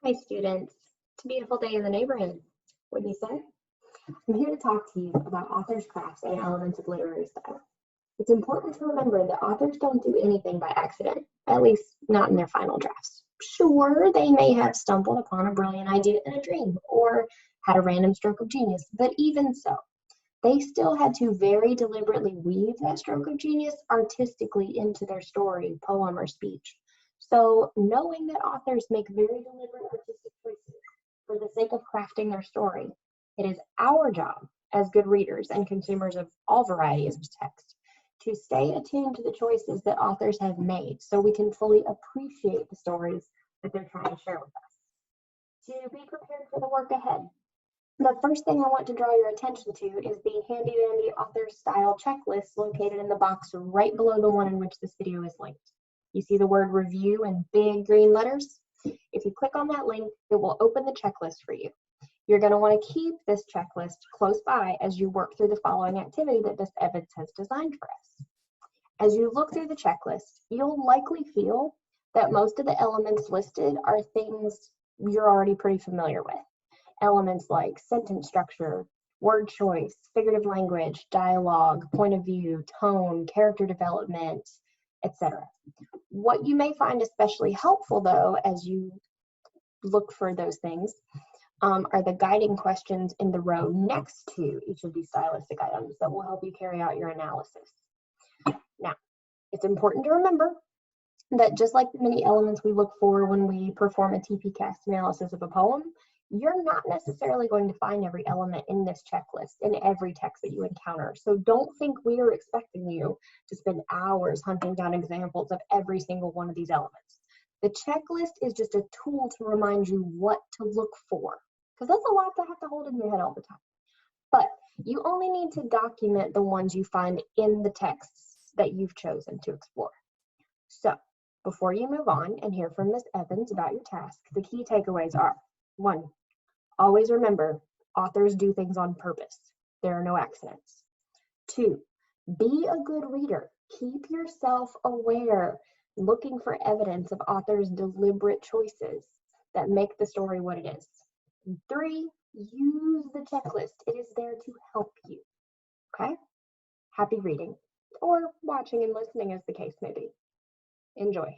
Hi students, it's a beautiful day in the neighborhood, wouldn't you say? I'm here to talk to you about authors' crafts and elements of literary style. It's important to remember that authors don't do anything by accident, at least not in their final drafts. Sure, they may have stumbled upon a brilliant idea in a dream or had a random stroke of genius, but even so, they still had to very deliberately weave that stroke of genius artistically into their story, poem, or speech. So, knowing that authors make very deliberate artistic choices for the sake of crafting their story, it is our job as good readers and consumers of all varieties of text to stay attuned to the choices that authors have made so we can fully appreciate the stories that they're trying to share with us. To be prepared for the work ahead, the first thing I want to draw your attention to is the handy dandy author style checklist located in the box right below the one in which this video is linked. You see the word review in big green letters? If you click on that link, it will open the checklist for you. You're going to want to keep this checklist close by as you work through the following activity that Miss Evans has designed for us. As you look through the checklist, you'll likely feel that most of the elements listed are things you're already pretty familiar with. Elements like sentence structure, word choice, figurative language, dialogue, point of view, tone, character development, etc. What you may find especially helpful, though, as you look for those things, are the guiding questions in the row next to each of these stylistic items that will help you carry out your analysis. Now, it's important to remember that just like the many elements we look for when we perform a TP-cast analysis of a poem, you're not necessarily going to find every element in this checklist in every text that you encounter. So don't think we are expecting you to spend hours hunting down examples of every single one of these elements. The checklist is just a tool to remind you what to look for, because that's a lot to have to hold in your head all the time. But you only need to document the ones you find in the texts that you've chosen to explore. So before you move on and hear from Ms. Evans about your task, the key takeaways are: 1, always remember, authors do things on purpose. There are no accidents. 2, be a good reader. Keep yourself aware, looking for evidence of authors' deliberate choices that make the story what it is. 3, use the checklist. It is there to help you. Okay? Happy reading, or watching and listening as the case may be. Enjoy.